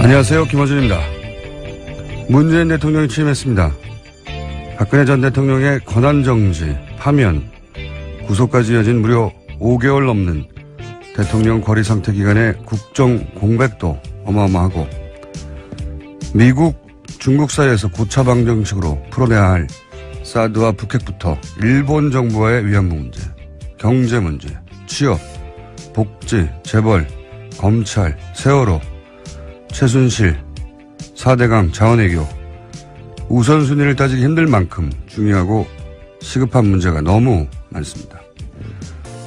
안녕하세요. 김어준입니다. 문재인 대통령이 취임했습니다. 박근혜 전 대통령의 권한정지, 파면, 구속까지 이어진 무려 5개월 넘는 대통령 거리 상태 기간의 국정 공백도 어마어마하고 미국, 중국 사이에서 고차방 정식으로 풀어내야 할 사드와 북핵부터 일본 정부와의 위안부 문제, 경제 문제, 취업, 복지, 재벌, 검찰, 세월호, 최순실, 4대강, 자원외교 우선순위를 따지기 힘들 만큼 중요하고 시급한 문제가 너무 많습니다.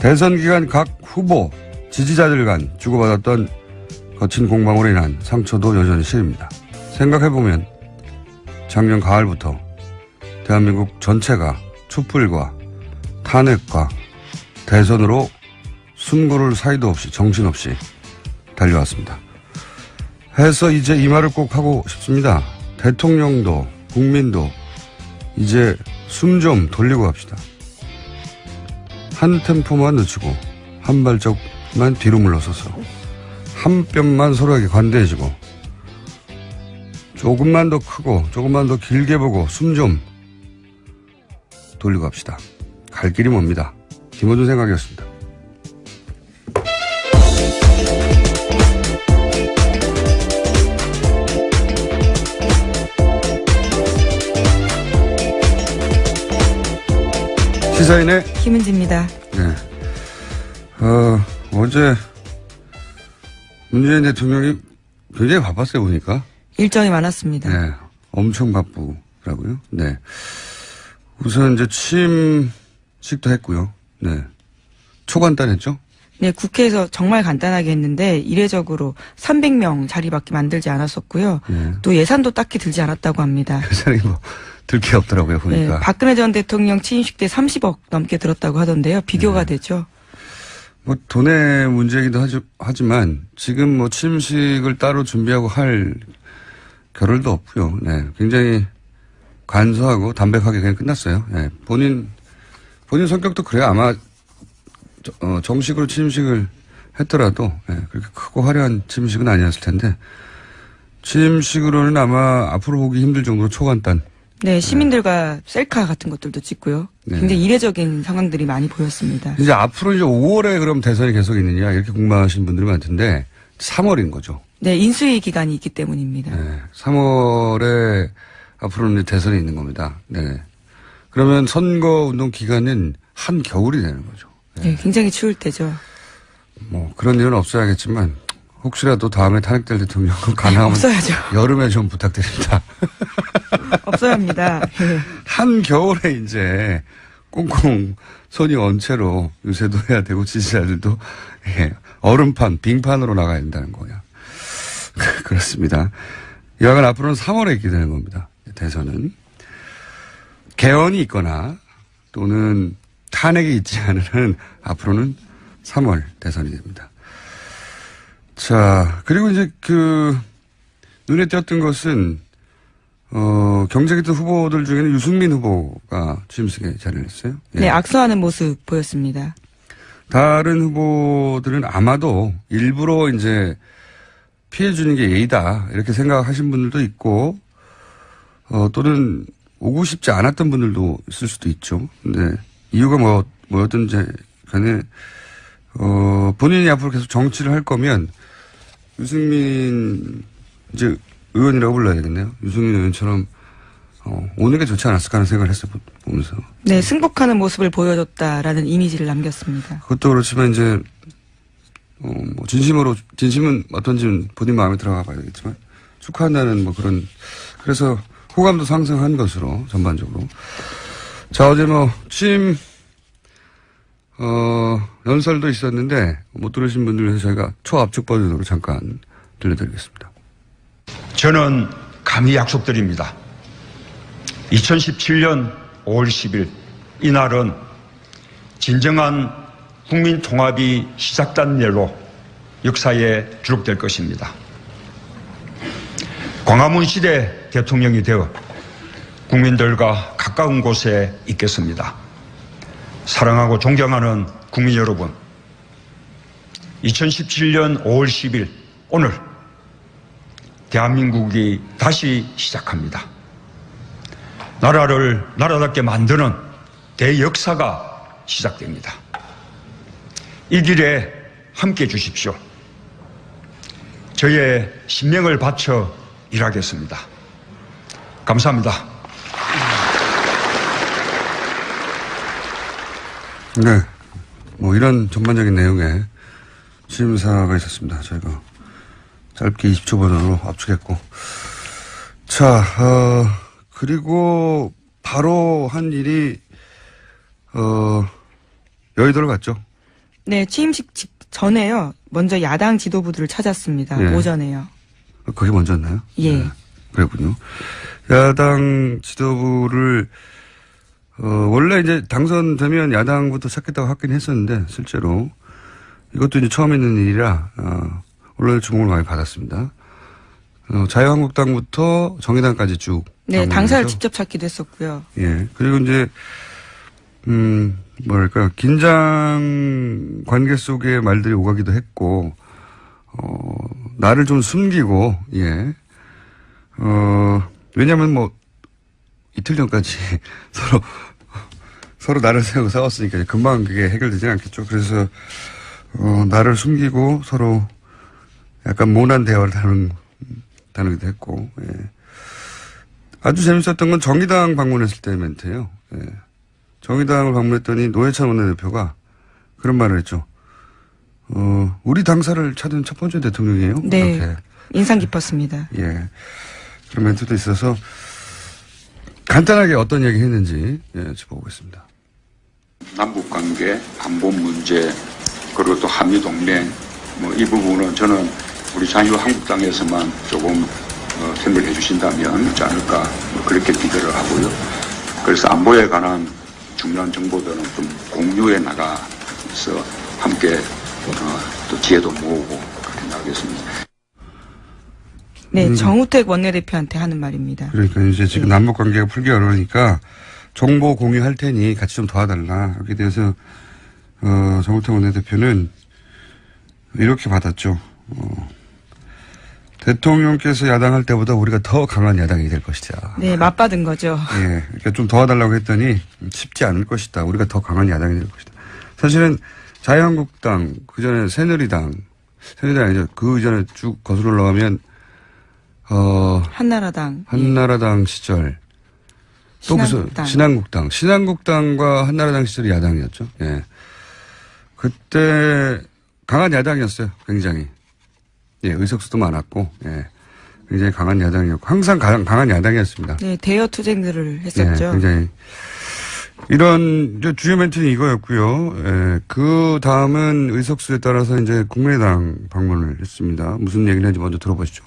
대선 기간 각 후보, 지지자들 간 주고받았던 거친 공방으로 인한 상처도 여전히 시립니다. 생각해보면 작년 가을부터 대한민국 전체가 촛불과 탄핵과 대선으로 숨고를 사이도 없이 정신없이 달려왔습니다. 해서 이제 이 말을 꼭 하고 싶습니다. 대통령도 국민도 이제 숨 좀 돌리고 합시다. 한 템포만 늦추고 한 발짝만 뒤로 물러서서 한 뼘만 서로에게 관대해지고 조금만 더 크고 조금만 더 길게 보고 숨 좀 돌리고 합시다. 갈 길이 멉니다. 김어준 생각이었습니다. 시사인의 김은지입니다. 네. 어제 문재인 대통령이 굉장히 바빴어요, 보니까. 일정이 많았습니다. 네. 엄청 바쁘더라고요. 네. 우선 이제 취임식도 했고요. 네. 초간단했죠? 네, 국회에서 정말 간단하게 했는데 이례적으로 300명 자리밖에 만들지 않았었고요. 네. 또 예산도 딱히 들지 않았다고 합니다. 예산이 뭐 들 게 없더라고요, 보니까. 네, 박근혜 전 대통령 취임식 때 30억 넘게 들었다고 하던데요. 비교가 네. 되죠. 뭐 돈의 문제이기도 하지만 지금 뭐 취임식을 따로 준비하고 할 겨를도 없고요. 네. 굉장히 간소하고 담백하게 그냥 끝났어요. 네. 본인 성격도 그래요. 아마 정식으로 취임식을 했더라도 네. 그렇게 크고 화려한 취임식은 아니었을 텐데 취임식으로는 아마 앞으로 보기 힘들 정도로 초간단. 네, 시민들과 셀카 같은 것들도 찍고요. 네. 굉장히 이례적인 상황들이 많이 보였습니다. 이제 앞으로 이제 5월에 그럼 대선이 계속 있느냐 이렇게 궁금하신 분들이 많던데 3월인 거죠. 네, 인수위 기간이 있기 때문입니다. 네, 3월에 앞으로는 이제 대선이 있는 겁니다. 네. 그러면 선거 운동 기간은 한 겨울이 되는 거죠. 네, 굉장히 추울 때죠. 뭐 그런 일은 없어야겠지만 혹시라도 다음에 탄핵될 대통령은 가능하면 없어야죠. 여름에 좀 부탁드립니다. 없어야 합니다. 네. 한 겨울에 이제 꽁꽁 손이 언 채로 유세도 해야 되고 지지자들도 예, 얼음판, 빙판으로 나가야 된다는 거야. 그렇습니다. 여하간 앞으로는 3월에 있게 되는 겁니다. 대선은. 개헌이 있거나 또는 탄핵이 있지 않은 한 앞으로는 3월 대선이 됩니다. 자, 그리고 이제 눈에 띄었던 것은 경제기득 후보들 중에는 유승민 후보가 취임식에 자리를 했어요. 예. 네, 악수하는 모습 보였습니다. 다른 후보들은 아마도 일부러 이제 피해주는 게 예의다. 이렇게 생각하신 분들도 있고, 또는 오고 싶지 않았던 분들도 있을 수도 있죠. 근데 이유가 뭐였든지 간에, 본인이 앞으로 계속 정치를 할 거면 유승민, 이제 의원이라고 불러야 되겠네요. 유승민 의원처럼 오는 게 좋지 않았을까 하는 생각을 했어요. 보면서. 네, 승복하는 모습을 보여줬다라는 이미지를 남겼습니다. 그것도 그렇지만 이제 뭐 진심은 어떤지는 본인 마음에 들어가 봐야겠지만 축하한다는 뭐 그래서 호감도 상승한 것으로 전반적으로. 자, 어제 뭐 취임 연설도 있었는데 못 들으신 분들 위해서 저희가 초압축 버전으로 잠깐 들려드리겠습니다. 저는 감히 약속드립니다. 2017년 5월 10일 이날은 진정한 국민 통합이 시작된 날로 역사에 기록될 것입니다. 광화문 시대 대통령이 되어 국민들과 가까운 곳에 있겠습니다. 사랑하고 존경하는 국민 여러분, 2017년 5월 10일 오늘 대한민국이 다시 시작합니다. 나라를 나라답게 만드는 대역사가 시작됩니다. 이 길에 함께 해 주십시오. 저의 신명을 바쳐 일하겠습니다. 감사합니다. 네. 뭐 이런 전반적인 내용의 취임사가 있었습니다. 저희가 짧게 20초 버전으로 압축했고. 자, 그리고 바로 한 일이, 여의도를 갔죠. 네, 취임식 전에요. 먼저 야당 지도부들을 찾았습니다. 예. 오전에요. 그게 먼저였나요? 예. 네, 그랬군요. 야당 지도부를, 원래 이제 당선되면 야당부터 찾겠다고 하긴 했었는데, 실제로. 이것도 이제 처음 있는 일이라, 언론의 주목을 많이 받았습니다. 자유한국당부터 정의당까지 쭉. 네, 당사를 직접 찾기도 했었고요. 예. 그리고 이제, 뭐랄까, 긴장 관계 속에 말들이 오가기도 했고, 나를 좀 숨기고, 예. 왜냐면 뭐, 이틀 전까지 서로 나를 세우고 싸웠으니까 금방 그게 해결되진 않겠죠. 그래서, 나를 숨기고 서로 약간 모난 대화를 나누기도 했고, 예. 아주 재밌었던 건 정의당 방문했을 때 멘트예요. 예. 정의당을 방문했더니 노회찬 원내대표가 그런 말을 했죠. 우리 당사를 찾은 첫 번째 대통령이에요. 네. 이렇게. 인상 깊었습니다. 예. 그런 멘트도 있어서 간단하게 어떤 얘기 했는지, 예, 짚어보겠습니다. 남북관계, 안보 문제, 그리고 또 한미동맹, 뭐 이 부분은 저는 우리 자유한국당에서만 조금 협력을 해주신다면 있지 않을까, 뭐 그렇게 기대를 하고요. 그래서 안보에 관한 중요한 정보들은 좀 공유해 나가서 함께 또 지혜도 모으고 그렇게 나가겠습니다. 네, 정우택 원내대표한테 하는 말입니다. 그러니까 이제 지금 남북 관계가 풀기 어려우니까 정보 공유할 테니 같이 좀 도와달라. 이렇게 돼서 정우택 원내대표는 이렇게 받았죠. 대통령께서 야당할 때보다 우리가 더 강한 야당이 될 것이다. 네, 맞받은 거죠. 예, 그러니까 좀 도와달라고 했더니 쉽지 않을 것이다. 우리가 더 강한 야당이 될 것이다. 사실은 자유한국당, 그 전에 새누리당 아니죠. 그 이전에 쭉 거슬러 올라가면 한나라당. 한나라당 시절. 또 무슨 신한국당. 신한국당과 한나라당 시절이 야당이었죠. 예. 그때 강한 야당이었어요. 굉장히. 예, 의석수도 많았고, 예. 굉장히 강한 야당이었고, 항상 강한 야당이었습니다. 네, 대여 투쟁들을 했었죠. 예, 굉장히. 이런, 주요 멘트는 이거였고요. 예, 그 다음은 의석수에 따라서 이제 국민의당 방문을 했습니다. 무슨 얘기를 하는지 먼저 들어보시죠.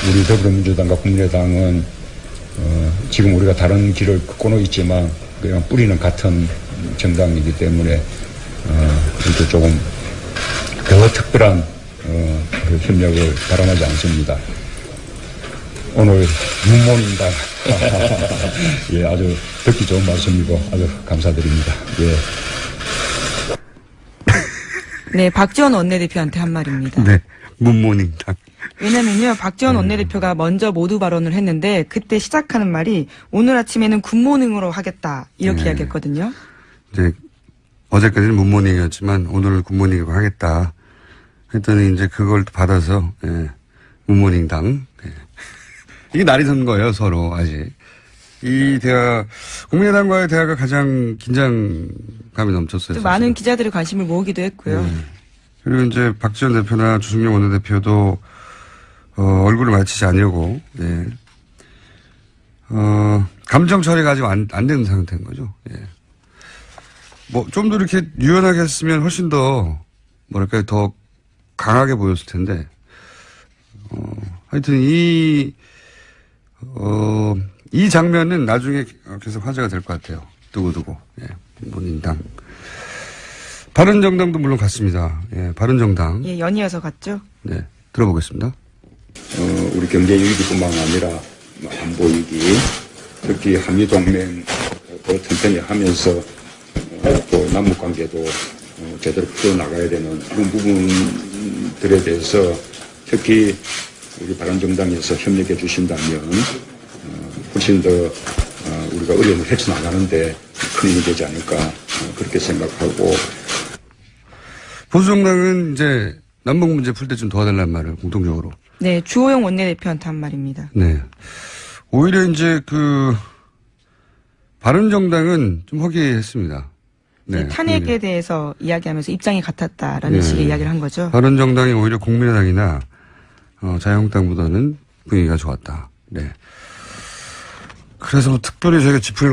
우리 더불어민주당과 국민의당은 지금 우리가 다른 길을 걷고는 있지만 그냥 뿌리는 같은 정당이기 때문에 이렇게 조금 더 특별한 그 협력을 바람하지 않습니다. 오늘 문모님당 예, 아주 듣기 좋은 말씀이고 아주 감사드립니다. 예. 네, 박지원 원내대표한테 한 말입니다. 네. 문모닝당. 왜냐면요, 박지원 원내대표가 먼저 모두 발언을 했는데 그때 시작하는 말이 오늘 아침에는 굿모닝으로 하겠다 이렇게 네. 이야기했거든요. 이제 어제까지는 문모닝이었지만 오늘은 굿모닝으로 하겠다. 했더니 이제 그걸 받아서, 예. 문모닝당. 예. 이게 날이 선 거예요, 서로, 아직. 이 대화, 국민의당과의 대화가 가장 긴장감이 넘쳤어요. 또 많은 기자들의 관심을 모으기도 했고요. 그리고 이제 박지원 대표나 주승용 원내대표도, 얼굴을 맞추지 않으려고, 예. 감정 처리가 아직 안 되는 상태인 거죠. 예. 뭐, 좀 더 이렇게 유연하게 했으면 훨씬 더, 뭐랄까요, 더 강하게 보였을 텐데, 하여튼 이 장면은 나중에 계속 화제가 될 것 같아요. 두고두고. 예. 문인당. 바른정당도 물론 갔습니다. 예. 바른정당. 예, 연이어서 갔죠. 네. 들어보겠습니다. 우리 경제 위기뿐만 아니라 안보 위기, 특히 한미동맹 더 튼튼히 하면서 또 남북관계도 제대로 풀어나가야 되는 이런 부분들에 대해서 특히 우리 바른정당에서 협력해 주신다면 훨씬 더 우리가 어려움을 헤쳐나가는데 큰 힘이 되지 않을까 그렇게 생각하고. 보수정당은 이제 남북 문제 풀 때 좀 도와달라는 말을 공통적으로. 네, 주호영 원내대표한테 한 말입니다. 네. 오히려 이제 바른정당은 좀 허기했습니다. 네. 탄핵에 대해서 이야기하면서 입장이 같았다라는 네. 식의 이야기를 한 거죠. 바른정당이 오히려 국민의당이나 자유한국당보다는 분위기가 좋았다. 네. 그래서 뭐 특별히 저희가 짚을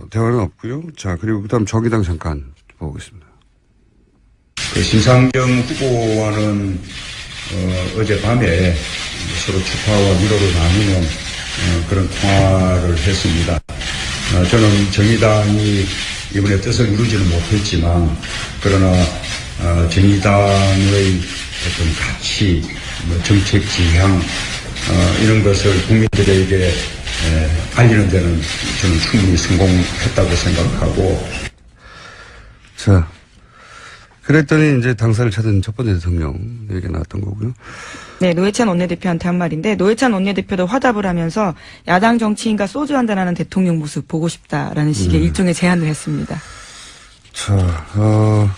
대화는 없고요. 자, 그리고 그다음 정의당 잠깐 보겠습니다. 심상정 후보와는 어젯밤에 서로 축하와 위로를 나누는 그런 통화를 했습니다. 저는 정의당이 이번에 뜻을 이루지는 못했지만 그러나 정의당의 어떤 가치, 정책 지향 이런 것을 국민들에게 알리는 데는 저는 충분히 성공했다고 생각하고. 자, 그랬더니 이제 당사를 찾은 첫 번째 대통령 얘기가 나왔던 거고요. 네, 노회찬 원내대표한테 한 말인데 노회찬 원내대표도 화답을 하면서 야당 정치인과 소주 한잔하는 대통령 모습 보고 싶다라는 식의 일종의 제안을 했습니다. 자,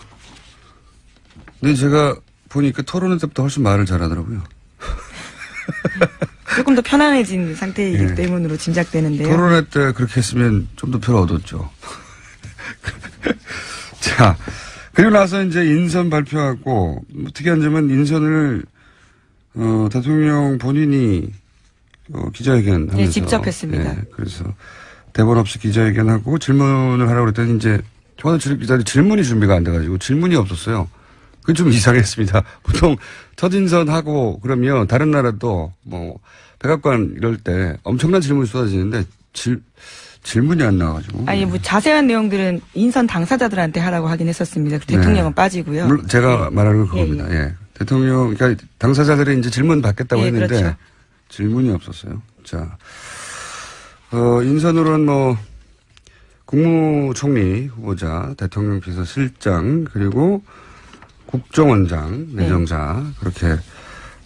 근데 제가 보니까 토론회 때부터 훨씬 말을 잘하더라고요. 조금 더 편안해진 상태이기 네. 때문으로 짐작되는데요. 토론회 때 그렇게 했으면 좀 더 표를 얻었죠. 자, 그리고 나서 이제 인선 발표하고, 특이한 점은 인선을, 대통령 본인이, 기자회견 하면서. 네, 직접 했습니다. 네, 그래서 대본 없이 기자회견하고 질문을 하라고 그랬더니 이제, 저는 질문이 준비가 안 돼가지고 질문이 없었어요. 그게 좀 이상했습니다. 보통 첫 인선하고 그러면 다른 나라도 백악관 이럴 때 엄청난 질문이 쏟아지는데 질문이 안 나와가지고. 아니, 뭐 자세한 내용들은 인선 당사자들한테 하라고 하긴 했었습니다. 대통령은 빠지고요. 물론 제가 말하는 건 그겁니다. 예. 대통령, 그러니까 당사자들이 이제 질문 받겠다고 했는데 그렇죠. 질문이 없었어요. 자, 인선으로는 국무총리 후보자, 대통령 비서실장, 그리고 국정원장, 내정자, 그렇게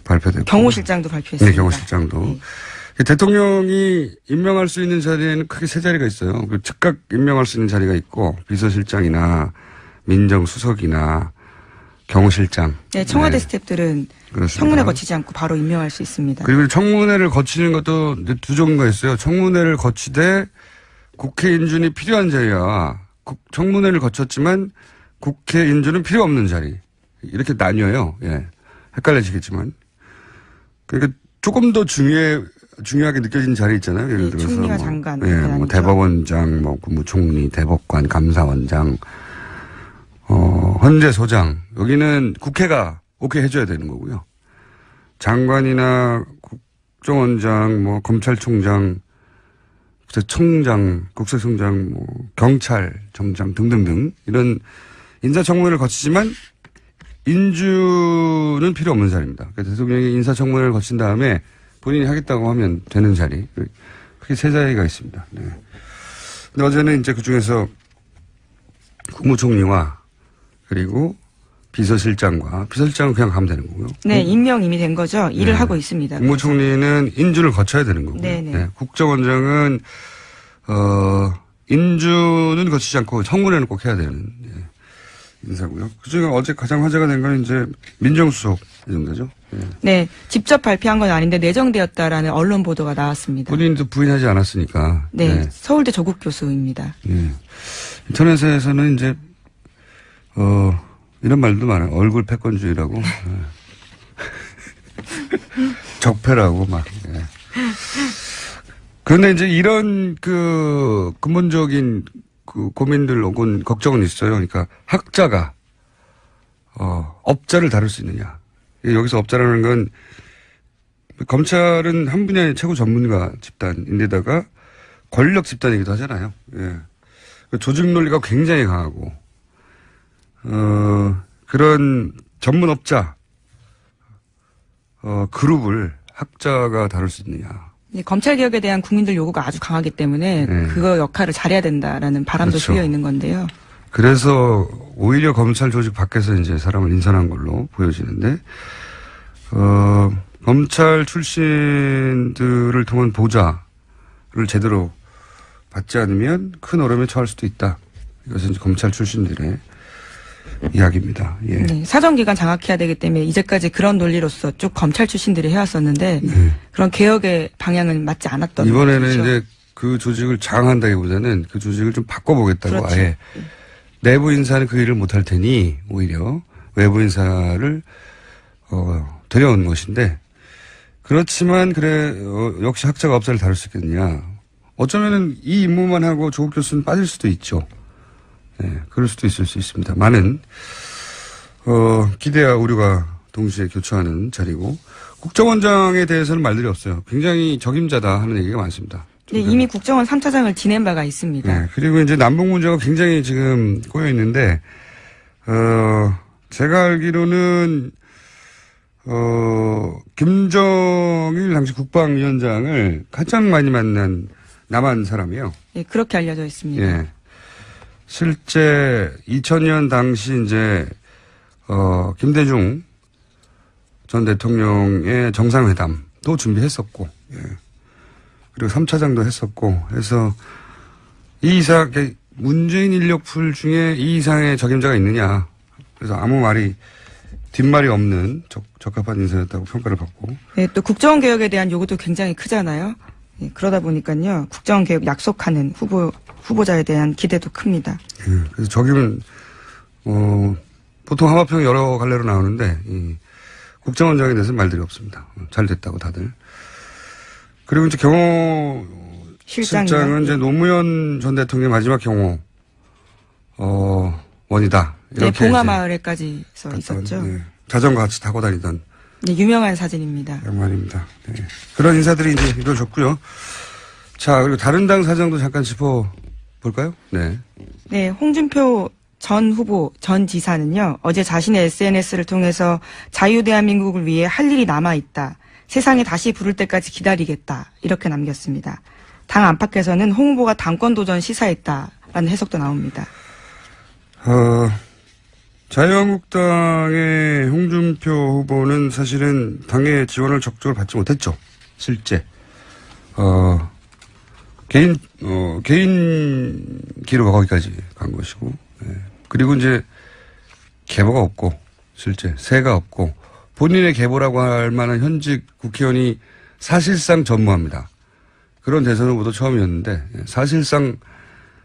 발표됐고. 경호실장도 발표했습니다. 네, 경호실장도. 네. 대통령이 임명할 수 있는 자리에는 크게 세 자리가 있어요. 즉각 임명할 수 있는 자리가 있고, 비서실장이나 민정수석이나 경호실장. 네, 청와대 스태프들은 그렇습니다. 청문회 거치지 않고 바로 임명할 수 있습니다. 그리고 청문회를 거치는 것도 이제 두 종류가 있어요. 청문회를 거치되 국회 인준이 필요한 자리와 청문회를 거쳤지만 국회 인준은 필요 없는 자리. 이렇게 나뉘어요. 예. 헷갈려지겠지만. 그러니까 조금 더 중요하게 느껴지는 자리 있잖아요. 예를 들어서. 총리와 장관. 예, 대법원장, 국무총리, 대법관, 감사원장, 헌재소장. 여기는 국회가 오케이 해줘야 되는 거고요. 장관이나 국정원장, 검찰총장, 총장, 국세청장, 경찰청장 등등등 이런 인사청문회를 거치지만 인주는 필요 없는 자리입니다. 그러니까 대통령이 인사청문회를 거친 다음에 본인이 하겠다고 하면 되는 자리. 그게 세 자리가 있습니다. 네. 근데 어제는 이제 그 중에서 국무총리와 그리고 비서실장은 그냥 가면 되는 거고요. 네, 임명 이미 된 거죠. 일을 하고 있습니다. 국무총리는 인준을 거쳐야 되는 거고요. 네네. 네. 국정원장은 인준은 거치지 않고 청문회는 꼭 해야 되는 인사고요. 그중에 어제 가장 화제가 된 건 이제 민정수석 예정되죠. 네. 네, 직접 발표한 건 아닌데 내정되었다라는 언론 보도가 나왔습니다. 본인도 부인하지 않았으니까. 네, 서울대 조국 교수입니다. 네. 인터넷에서는 이제 이런 말도 많아요. 얼굴 패권주의라고. 네. 적폐라고 막. 네. 그런데 이제 이런 근본적인 고민들 혹은 걱정은 있어요. 그러니까 학자가 업자를 다룰 수 있느냐. 여기서 업자라는 건 검찰은 한 분야의 최고 전문가 집단인데다가 권력 집단이기도 하잖아요. 예. 조직 논리가 굉장히 강하고 그런 전문 업자 그룹을 학자가 다룰 수 있느냐. 검찰 개혁에 대한 국민들 요구가 아주 강하기 때문에 네. 그거 역할을 잘해야 된다라는 바람도 그렇죠. 실려 있는 건데요. 그래서 오히려 검찰 조직 밖에서 이제 사람을 인선한 걸로 보여지는데, 검찰 출신들을 통한 보좌를 제대로 받지 않으면 큰 어려움에 처할 수도 있다. 이것은 이제 검찰 출신들의 이야기입니다. 예. 네, 사정기관 장악해야 되기 때문에 이제까지 그런 논리로서 쭉 검찰 출신들이 해왔었는데 그런 개혁의 방향은 맞지 않았던 이번에는 거죠. 이제 그 조직을 장악한다기보다는 그 조직을 좀 바꿔보겠다고 그렇죠. 아예 내부 인사는 그 일을 못할 테니 오히려 외부 인사를 데려온 것인데 그렇지만 역시 학자가 업사를 다룰 수 있겠느냐. 어쩌면은 이 임무만 하고 조국 교수는 빠질 수도 있죠. 네, 그럴 수도 있을 수 있습니다. 많은 기대와 우려가 동시에 교차하는 자리고 국정원장에 대해서는 말들이 없어요. 굉장히 적임자다 하는 얘기가 많습니다. 네, 이미 국정원 3차장을 지낸 바가 있습니다. 네, 그리고 이제 남북 문제가 굉장히 지금 꼬여 있는데 제가 알기로는 김정일 당시 국방위원장을 가장 많이 만난 남한 사람이에요. 네, 그렇게 알려져 있습니다. 예. 실제 2000년 당시 이제 김대중 전 대통령의 정상회담도 준비했었고, 예. 그리고 3차장도 했었고, 해서 이 이상 문재인 인력풀 중에 이 이상의 적임자가 있느냐. 그래서 아무 말이 뒷말이 없는 적합한 인사였다고 평가를 받고. 네, 또 국정원 개혁에 대한 요구도 굉장히 크잖아요. 네, 그러다 보니까요, 국정원 개혁 약속하는 후보자에 대한 기대도 큽니다. 예, 그래서 적임은 보통 하마평 여러 갈래로 나오는데 이 국정원장에 대해서는 말들이 없습니다. 잘 됐다고 다들. 그리고 이제 경호 실장은 이제 노무현 전 대통령의 마지막 경호 원이다. 네, 이렇게 봉화마을에까지 서 있었죠. 네, 자전거 같이 타고 다니던 네, 유명한 사진입니다. 양말입니다. 네. 그런 인사들이 이제 이루어졌고요. 자, 그리고 다른 당 사정도 잠깐 짚어볼까요? 네. 네, 홍준표 전 후보, 전 지사는요, 어제 자신의 SNS를 통해서 자유대한민국을 위해 할 일이 남아있다. 세상에 다시 부를 때까지 기다리겠다. 이렇게 남겼습니다. 당 안팎에서는 홍 후보가 당권 도전 시사했다라는 해석도 나옵니다. 자유한국당의 홍준표 후보는 사실은 당의 지원을 적극적으로 받지 못했죠. 실제. 개인 기로가 거기까지 간 것이고. 네. 그리고 이제 계보가 없고, 실제 세가 없고, 본인의 계보라고 할 만한 현직 국회의원이 사실상 전무합니다. 그런 대선 후보도 처음이었는데, 사실상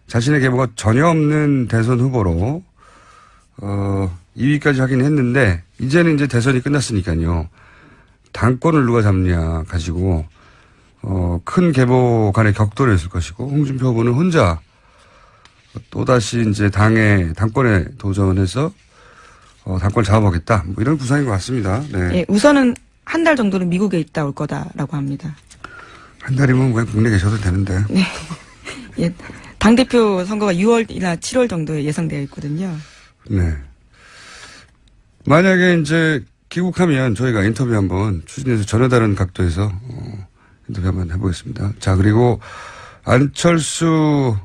자신의 계보가 전혀 없는 대선 후보로 2위까지 하긴 했는데 이제는 이제 대선이 끝났으니까요. 당권을 누가 잡냐 가지고 큰 계보 간의 격돌이었을 것이고 홍준표 후보는 혼자 또다시 이제 당권에 도전해서 당권을 잡아보겠다. 뭐 이런 구상인 것 같습니다. 네. 예, 우선은 한 달 정도는 미국에 있다 올 거다라고 합니다. 한 달이면 왜 국내에 계셔도 되는데. 네. 예, 당대표 선거가 6월이나 7월 정도에 예상되어 있거든요. 네. 만약에 이제 귀국하면 저희가 인터뷰 한번 추진해서 전혀 다른 각도에서 인터뷰 한번 해보겠습니다. 자, 그리고 안철수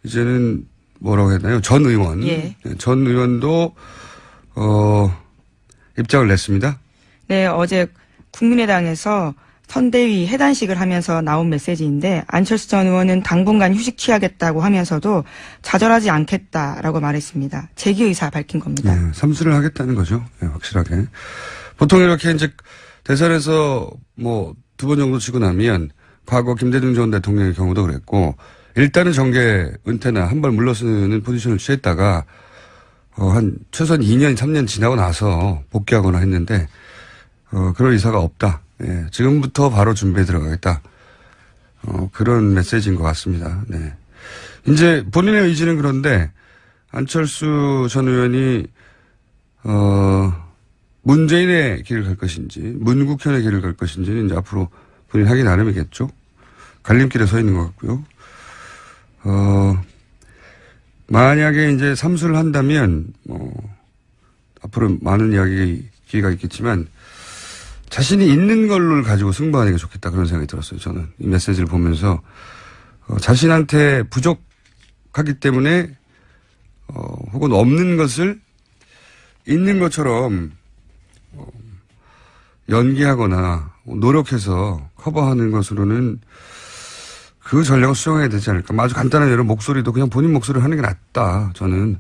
이제는 뭐라고 했나요? 전 의원. 예. 네, 전 의원도 입장을 냈습니다. 네, 어제 국민의당에서 선대위 해단식을 하면서 나온 메시지인데 안철수 전 의원은 당분간 휴식 취하겠다고 하면서도 좌절하지 않겠다라고 말했습니다. 재기 의사 밝힌 겁니다. 네, 삼수를 하겠다는 거죠. 네, 확실하게. 보통 이렇게 이제 대선에서 뭐 2번 정도 치고 나면 과거 김대중 전 대통령의 경우도 그랬고 일단은 정계 은퇴나 한 발 물러서는 포지션을 취했다가 한 최소한 2년, 3년 지나고 나서 복귀하거나 했는데 그럴 의사가 없다. 예, 지금부터 바로 준비에 들어가겠다. 그런 메시지인 것 같습니다. 네. 이제 본인의 의지는 그런데 안철수 전 의원이 문재인의 길을 갈 것인지 문국현의 길을 갈 것인지는 이제 앞으로 본인 하기 나름이겠죠. 갈림길에 서 있는 것 같고요. 만약에 이제 삼수를 한다면 앞으로 많은 이야기 기회가 있겠지만 자신이 있는 걸로 가지고 승부하는 게 좋겠다 그런 생각이 들었어요. 저는 이 메시지를 보면서 자신한테 부족하기 때문에 혹은 없는 것을 있는 것처럼 연기하거나 노력해서 커버하는 것으로는 그 전략을 수용해야 되지 않을까. 아주 간단한 예로 목소리도 그냥 본인 목소리를 하는 게 낫다. 저는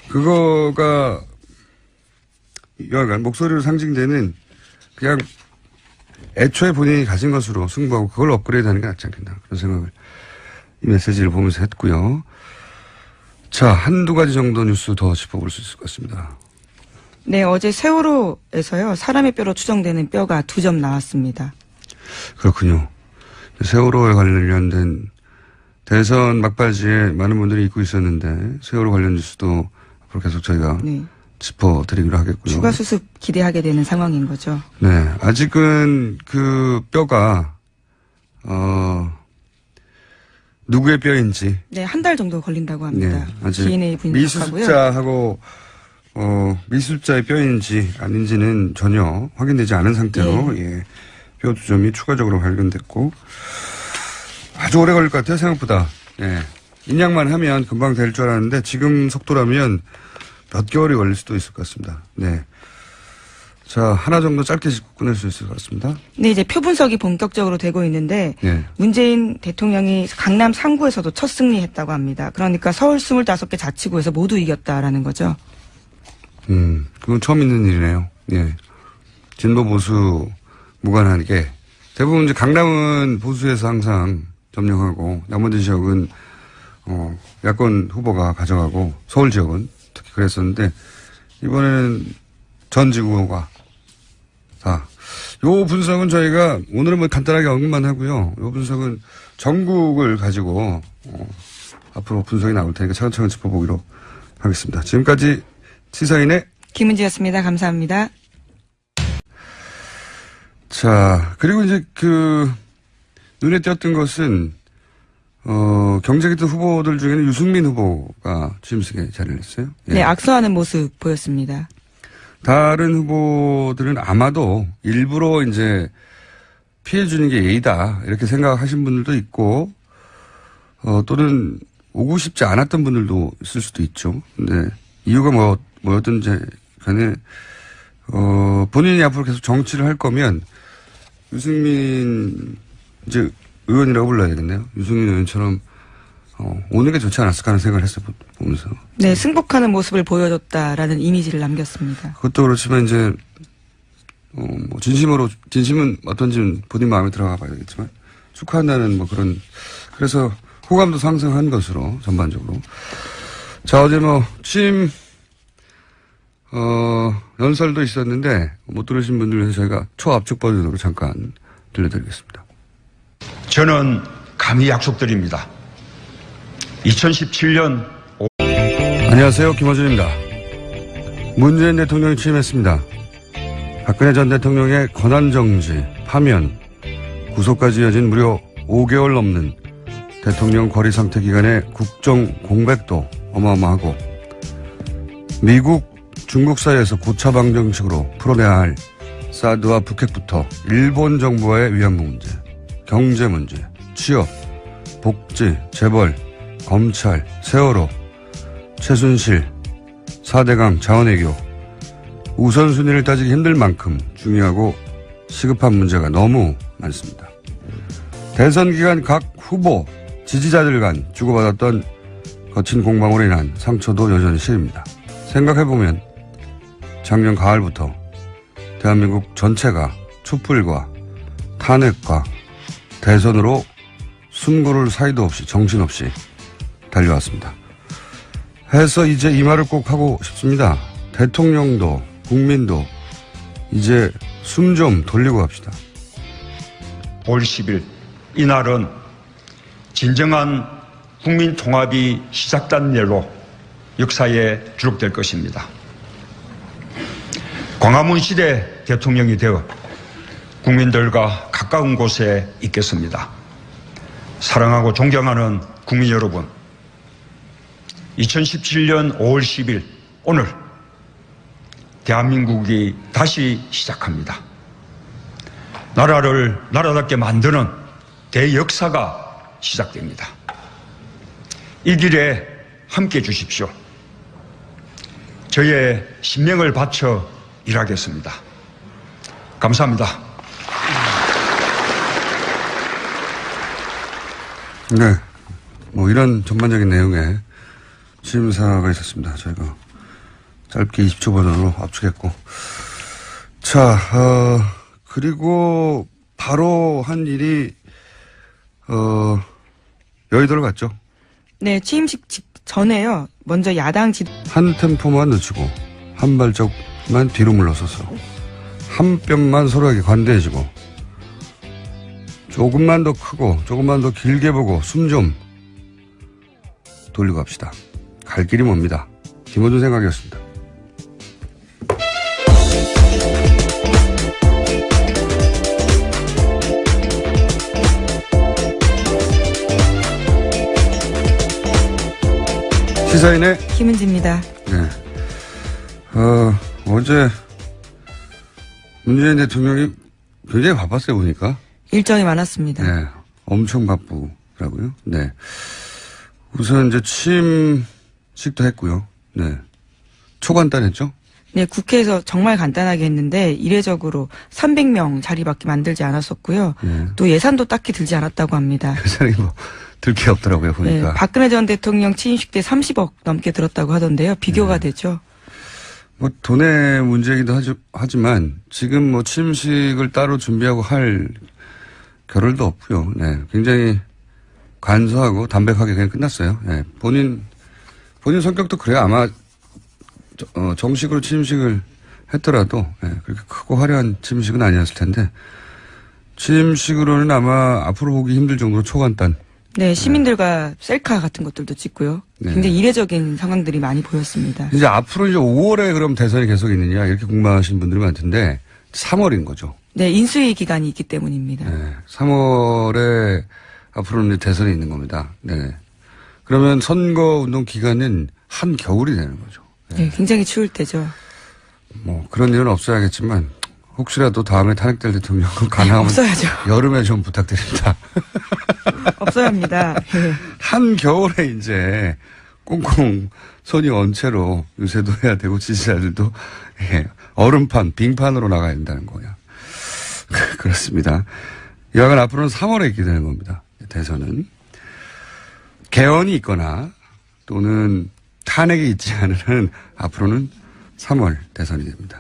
그거가 여하간 목소리로 상징되는 그냥 애초에 본인이 가진 것으로 승부하고 그걸 업그레이드하는 게 낫지 않겠나 그런 생각을 이 메시지를 보면서 했고요. 자, 한두 가지 정도 뉴스 더 짚어볼 수 있을 것 같습니다. 네, 어제 세월호에서요. 사람의 뼈로 추정되는 뼈가 2점 나왔습니다. 그렇군요. 세월호에 관련된 대선 막바지에 많은 분들이 잊고 있었는데 세월호 관련 뉴스도 앞으로 계속 저희가 네. 짚어드리기로 하겠고요. 추가 수습 기대하게 되는 상황인 거죠. 네, 아직은 그 뼈가 누구의 뼈인지 네, 한 달 정도 걸린다고 합니다. 네, 아직 DNA 분석하고요. 미수습자하고 미수습자의 뼈인지 아닌지는 전혀 확인되지 않은 상태로 예, 뼈 2점이 추가적으로 발견됐고 아주 오래 걸릴 것 같아요. 생각보다. 예. 인양만 하면 금방 될 줄 알았는데 지금 속도라면 몇 개월이 걸릴 수도 있을 것 같습니다. 네. 자, 하나 정도 짧게 짚고 끝낼 수 있을 것 같습니다. 네, 이제 표 분석이 본격적으로 되고 있는데 네. 문재인 대통령이 강남 3구에서도 첫 승리했다고 합니다. 그러니까 서울 25개 자치구에서 모두 이겼다라는 거죠. 그건 처음 있는 일이네요. 예. 진보 보수 무관하게 대부분 이제 강남은 보수에서 항상 점령하고 나머지 지역은 야권 후보가 가져가고 서울 지역은 특히 그랬었는데 이번에는 전 지구가 다. 요 분석은 저희가 오늘은 뭐 간단하게 언급만 하고요. 요 분석은 전국을 가지고 앞으로 분석이 나올 테니까 차근차근 짚어보기로 하겠습니다. 지금까지 시사인의 김은지였습니다. 감사합니다. 자, 그리고 이제 눈에 띄었던 것은, 경제기득 후보들 중에는 유승민 후보가 취임식에 자리를 했어요. 예. 네, 악수하는 모습 보였습니다. 다른 후보들은 아마도 일부러 이제 피해주는 게 예의다. 이렇게 생각하신 분들도 있고, 또는 오고 싶지 않았던 분들도 있을 수도 있죠. 근데 이유가 뭐였든지 간에, 본인이 앞으로 계속 정치를 할 거면 유승민 이제 의원이라고 불러야 되겠네요. 유승민 의원처럼 오는 게 좋지 않았을까 하는 생각을 했어요. 보면서. 네, 승복하는 모습을 보여줬다라는 이미지를 남겼습니다. 그것도 그렇지만 이제 뭐 진심은 어떤지는 본인 마음에 들어가 봐야 되겠지만 축하한다는 뭐 그래서 호감도 상승한 것으로 전반적으로. 자, 어제 취임 연설도 있었는데 못 들으신 분들 위해서 저희가 초압축 버전으로 잠깐 들려드리겠습니다. 저는 감히 약속드립니다. 2017년 안녕하세요. 김어준입니다. 문재인 대통령이 취임했습니다. 박근혜 전 대통령의 권한정지, 파면, 구속까지 이어진 무려 5개월 넘는 대통령 거리 상태 기간의 국정 공백도 어마어마하고 미국, 중국 사이에서 고차방 정식으로 풀어내야 할 사드와 북핵부터 일본 정부와의 위안부 문제, 경제 문제, 취업, 복지, 재벌, 검찰, 세월호, 최순실, 4대강 자원외교 우선순위를 따지기 힘들 만큼 중요하고 시급한 문제가 너무 많습니다. 대선 기간 각 후보, 지지자들 간 주고받았던 거친 공방으로 인한 상처도 여전히 시립니다. 생각해보면 작년 가을부터 대한민국 전체가 촛불과 탄핵과 대선으로 숨고를 사이도 없이 정신없이 달려왔습니다. 해서 이제 이 말을 꼭 하고 싶습니다. 대통령도 국민도 이제 숨 좀 돌리고 갑시다. 올 10일 이날은 진정한 국민 통합이 시작된 날로 역사에 기록될 것입니다. 광화문 시대 대통령이 되어 국민들과 가까운 곳에 있겠습니다. 사랑하고 존경하는 국민 여러분, 2017년 5월 10일 오늘 대한민국이 다시 시작합니다. 나라를 나라답게 만드는 대역사가 시작됩니다. 이 길에 함께해 주십시오. 저의 신명을 바쳐 일하겠습니다. 감사합니다. 네. 뭐 이런 전반적인 내용의 취임사가 있었습니다. 저희가 짧게 20초 버전으로 압축했고. 자, 그리고 바로 한 일이, 여의도를 갔죠. 네, 취임식 전에요. 먼저 야당 한 템포만 늦추고, 한 발짝만 뒤로 물러서서, 한 뼘만 서로에게 관대해지고, 조금만 더 크고, 조금만 더 길게 보고, 숨 좀 돌리고 갑시다. 갈 길이 멉니다. 김어준 생각이었습니다. 시사인의 김은지입니다. 네. 어제 문재인 대통령이 굉장히 바빴어요, 보니까. 일정이 많았습니다. 네. 엄청 바쁘더라고요. 네. 우선 이제 취임식도 했고요. 네. 초간단했죠? 네, 국회에서 정말 간단하게 했는데 이례적으로 300명 자리밖에 만들지 않았었고요. 네. 또 예산도 딱히 들지 않았다고 합니다. 예산이 뭐, 들 게 없더라고요, 보니까. 네, 박근혜 전 대통령 취임식 때 30억 넘게 들었다고 하던데요. 비교가 되죠. 뭐, 돈의 문제이기도 하지만, 지금 뭐, 취임식을 따로 준비하고 할 겨를도 없고요. 네. 굉장히 간소하고 담백하게 그냥 끝났어요. 네. 본인 성격도 그래요. 아마, 정식으로 취임식을 했더라도, 네. 그렇게 크고 화려한 취임식은 아니었을 텐데, 취임식으로는 아마 앞으로 보기 힘들 정도로 초간단. 네, 시민들과 셀카 같은 것들도 찍고요. 네. 굉장히 이례적인 상황들이 많이 보였습니다. 이제 앞으로 이제 5월에 그럼 대선이 계속 있느냐, 이렇게 궁금하신 분들이 많던데, 3월인 거죠. 네, 인수위 기간이 있기 때문입니다. 네. 3월에 앞으로는 이제 대선이 있는 겁니다. 네. 그러면 선거 운동 기간은 한 겨울이 되는 거죠. 네, 굉장히 추울 때죠. 뭐 그런 일은 없어야겠지만 혹시라도 다음에 탄핵될 대통령은 가능하면 없어야죠. 여름에 좀 부탁드립니다. 없어야 합니다. 네. 한 겨울에 이제 꽁꽁 손이 언 채로 유세도 해야 되고 지지자들도 예, 얼음판, 빙판으로 나가야 된다는 거야. 그렇습니다. 여하간 앞으로는 3월에 있게 되는 겁니다. 대선은. 개헌이 있거나 또는 탄핵이 있지 않은 한 앞으로는 3월 대선이 됩니다.